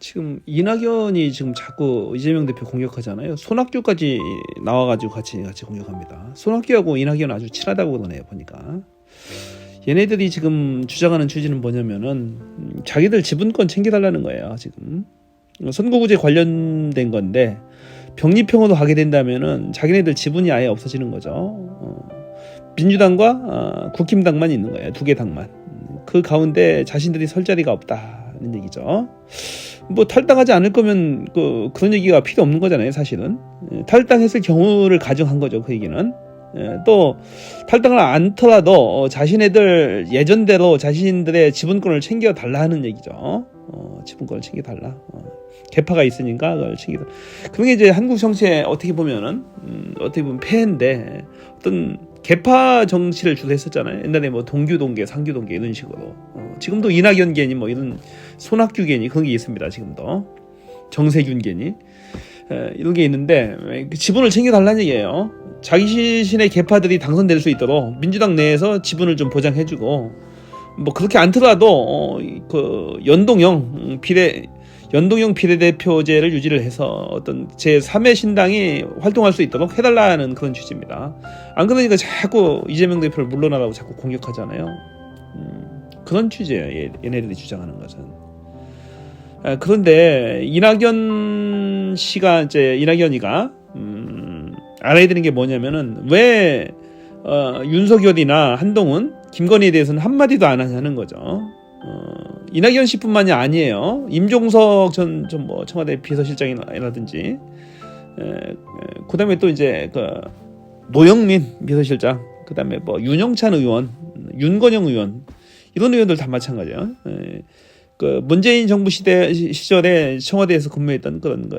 지금 이낙연이 지금 자꾸 이재명 대표 공격하잖아요. 손학규까지 나와가지고 같이 공격합니다. 손학규하고 이낙연 아주 친하다고 그러네요, 보니까. 얘네들이 지금 주장하는 취지는 뭐냐면은 자기들 지분권 챙겨달라는 거예요. 지금 선거구제 관련된 건데 병립형으로 가게 된다면은 자기네들 지분이 아예 없어지는 거죠. 민주당과 국힘당만 있는 거예요. 두 개 당만. 그 가운데 자신들이 설 자리가 없다는 얘기죠. 뭐 탈당하지 않을 거면 그런 얘기가 필요 없는 거잖아요, 사실은. 탈당했을 경우를 가정한 거죠, 그 얘기는. 또 탈당을 않더라도 자신애들 예전대로 자신들의 지분권을 챙겨달라 하는 얘기죠. 지분권을 챙겨달라. 개파가 있으니까 그걸 챙겨달라. 그런 게 이제 한국 정치에 어떻게 보면 폐해인데 어떤 개파 정치를 주로 했었잖아요. 옛날에 뭐 동규동계, 상규동계 이런 식으로. 지금도 이낙연계니 뭐 이런 손학규계니 그런 게 있습니다. 지금도 정세균계니 이런 게 있는데 지분을 챙겨달라는 얘기예요. 자기 신의 개파들이 당선될 수 있도록 민주당 내에서 지분을 좀 보장해주고 뭐 그렇게 않더라도 그 연동형 비례대표제를 유지를 해서 어떤 제3의 신당이 활동할 수 있도록 해달라는 그런 취지입니다. 안 그러니까 자꾸 이재명 대표를 물러나라고 자꾸 공격하잖아요. 그런 취지예요. 얘네들이 주장하는 것은. 그런데 이낙연이가 알아야 되는 게 뭐냐면은 왜 윤석열이나 한동훈, 김건희에 대해서는 한마디도 안 하냐는 거죠. 이낙연 씨뿐만이 아니에요. 임종석 전 뭐 청와대 비서실장이라든지, 그다음에 또 이제 노영민 비서실장, 그다음에 뭐 윤영찬 의원, 윤건영 의원 이런 의원들 다 마찬가지예요. 문재인 정부 시절에 청와대에서 근무했던 그런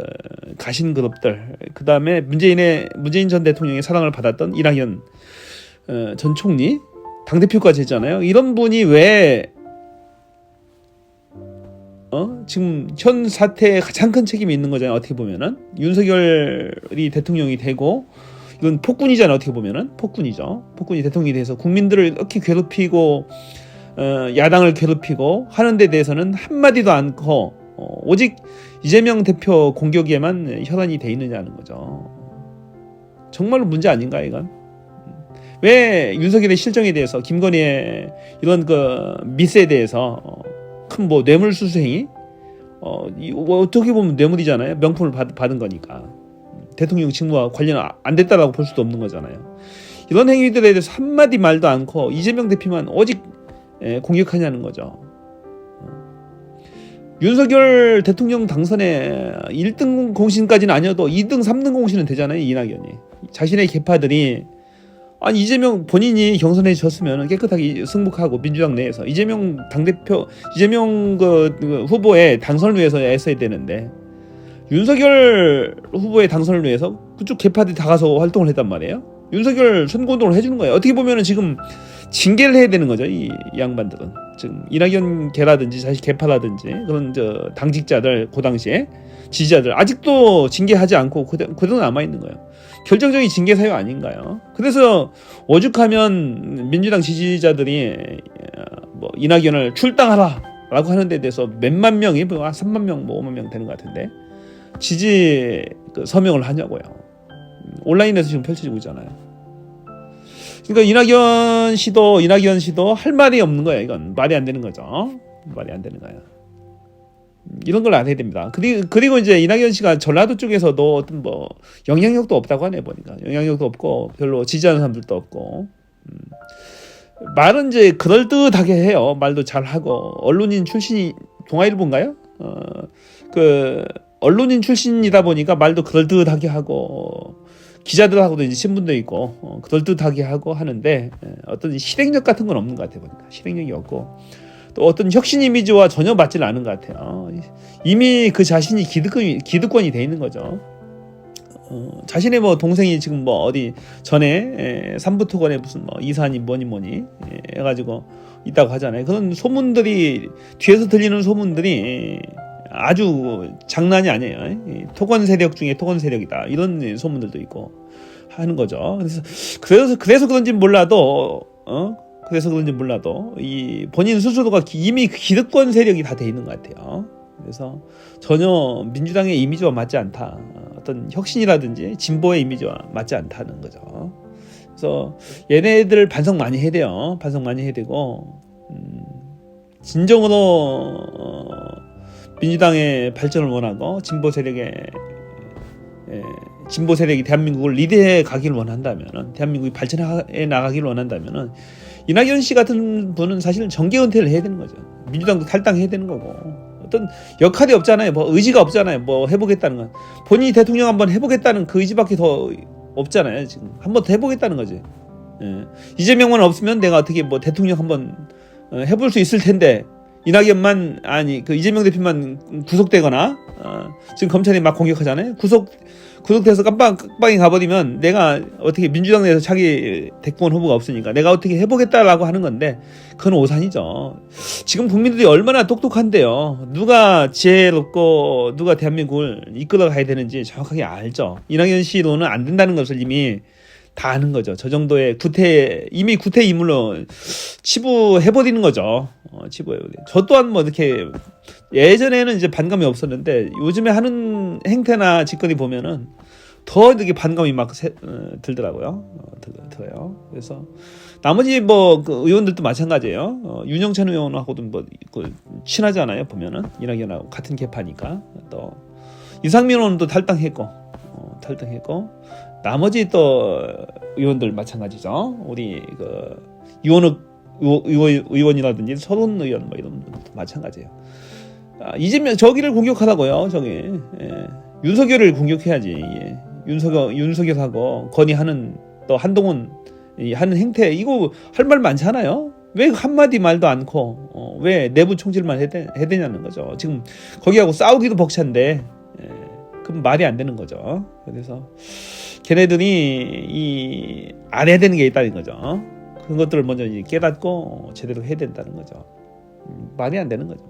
가신 그룹들, 그 다음에 문재인 전 대통령의 사랑을 받았던 이낙연 전 총리, 당대표까지 했잖아요. 이런 분이 왜 지금 현 사태에 가장 큰 책임이 있는 거잖아요. 어떻게 보면은 윤석열이 대통령이 되고 이건 폭군이잖아요. 어떻게 보면은 폭군이죠. 폭군이 대통령이 돼서 국민들을 이렇게 괴롭히고 야당을 괴롭히고 하는 데 대해서는 한마디도 않고 오직 이재명 대표 공격에만 혈안이 돼 있느냐는 거죠. 정말로 문제 아닌가 이건? 왜 윤석열의 실정에 대해서, 김건희의 이런 미스에 대해서 큰 뭐 뇌물수수 행위? 어떻게 보면 뇌물이잖아요. 명품을 받은 거니까. 대통령 직무와 관련 안 됐다라고 볼 수도 없는 거잖아요. 이런 행위들에 대해서 한마디 말도 않고 이재명 대표만 오직 공격하냐는 거죠. 윤석열 대통령 당선에 1등 공신까지는 아니어도 2등, 3등 공신은 되잖아요. 이낙연이. 자신의 개파들이 이재명 본인이 경선에 졌으면 깨끗하게 승복하고 민주당 내에서 이재명 후보의 당선을 위해서 애써야 되는데 윤석열 후보의 당선을 위해서 그쪽 개파들이 다 가서 활동을 했단 말이에요. 윤석열 선거운동을 해주는 거예요. 어떻게 보면은 지금 징계를 해야 되는 거죠. 이 양반들은 지금 이낙연 개라든지 자식 개파라든지 그런 당직자들, 그 당시에 지지자들 아직도 징계하지 않고 그대로 남아 있는 거예요. 결정적인 징계 사유 아닌가요? 그래서 오죽하면 민주당 지지자들이 뭐 이낙연을 출당하라라고 하는 데 대해서 몇만 명이 3만 명, 5만 명 되는 것 같은데 지지 서명을 하냐고요. 온라인에서 지금 펼쳐지고 있잖아요. 그러니까 이낙연 씨도 할 말이 없는 거예요. 이건 말이 안 되는 거죠. 말이 안 되는 거예요. 이런 걸 안 해야 됩니다. 그리고 이제 이낙연 씨가 전라도 쪽에서도 어떤 뭐 영향력도 없다고 하네 보니까. 영향력도 없고 별로 지지하는 사람들도 없고. 말은 이제 그럴듯하게 해요. 말도 잘 하고 언론인 출신이 동아일보인가요? 언론인 출신이다 보니까 말도 그럴듯하게 하고 기자들하고도 이제 신분도 있고 그럴듯하게 하고 하는데 어떤 실행력 같은 건 없는 것 같아요. 보니까 실행력이 없고 또 어떤 혁신 이미지와 전혀 맞지는 않은 것 같아요. 이미 그 자신이 기득권이 돼 있는 거죠. 자신의 뭐 동생이 지금 뭐 어디 전에 삼부토건에 무슨 뭐 이사님 뭐니 해가지고 있다고 하잖아요. 그런 소문들이 뒤에서 들리는 소문들이 아주 장난이 아니에요. 토건 세력 중에 토건 세력이다 이런 소문들도 있고 하는 거죠. 그래서 그런지 몰라도 이 본인 스스로가 이미 기득권 세력이 다 돼 있는 것 같아요. 그래서 전혀 민주당의 이미지와 맞지 않다. 어떤 혁신이라든지 진보의 이미지와 맞지 않다는 거죠. 그래서 얘네들 반성 많이 해야 돼요. 반성 많이 해야 되고 진정으로 민주당의 발전을 원하고 진보 세력이 대한민국을 리드해 가기를 원한다면은, 대한민국이 발전해 나가기를 원한다면은 이낙연 씨 같은 분은 사실 정계 은퇴를 해야 되는 거죠. 민주당도 탈당해야 되는 거고, 어떤 역할이 없잖아요. 뭐 의지가 없잖아요. 뭐 해보겠다는 건 본인이 대통령 한번 해보겠다는 그 의지밖에 더 없잖아요. 지금 한번 더 해보겠다는 거지. 예. 이재명만 없으면 내가 어떻게 뭐 대통령 한번 해볼 수 있을 텐데, 이낙연만, 아니 그 이재명 대표만 구속되거나 지금 검찰이 막 공격하잖아요. 구속돼서 깜빵에 가버리면 내가 어떻게, 민주당 내에서 자기 대권 후보가 없으니까 내가 어떻게 해보겠다라고 하는 건데, 그건 오산이죠. 지금 국민들이 얼마나 똑똑한데요. 누가 지혜롭고 누가 대한민국을 이끌어 가야 되는지 정확하게 알죠. 이낙연 씨로는 안 된다는 것을 이미 다 아는 거죠. 저 정도의 이미 구태 인물로 치부해버리는 거죠. 치부해버리는. 저 또한 뭐 이렇게 예전에는 이제 반감이 없었는데 요즘에 하는 행태나 짓거리 보면은 더 이렇게 반감이 막 들더라고요. 들어요. 그래서 나머지 뭐 그 의원들도 마찬가지예요. 윤영찬 의원하고도 뭐 친하잖아요. 보면은 이낙연하고 같은 계파니까. 또 이상민 의원도 탈당했고 나머지 또 의원들 마찬가지죠. 우리 그 이원욱 의원이라든지 서른 의원 뭐 이런 분들도 마찬가지예요. 이재명 저기를 공격하라고요. 윤석열을 공격해야지. 윤석열하고 건의하는, 또 한동훈 하는 행태, 이거 할 말 많잖아요. 왜 한마디 말도 않고 왜 내부 총질만 해대냐는 거죠. 지금 거기하고 싸우기도 벅찬데 그럼 말이 안 되는 거죠. 그래서 걔네들이 안 해야 되는 게 있다는 거죠. 그런 것들을 먼저 깨닫고 제대로 해야 된다는 거죠. 말이 안 되는 거죠.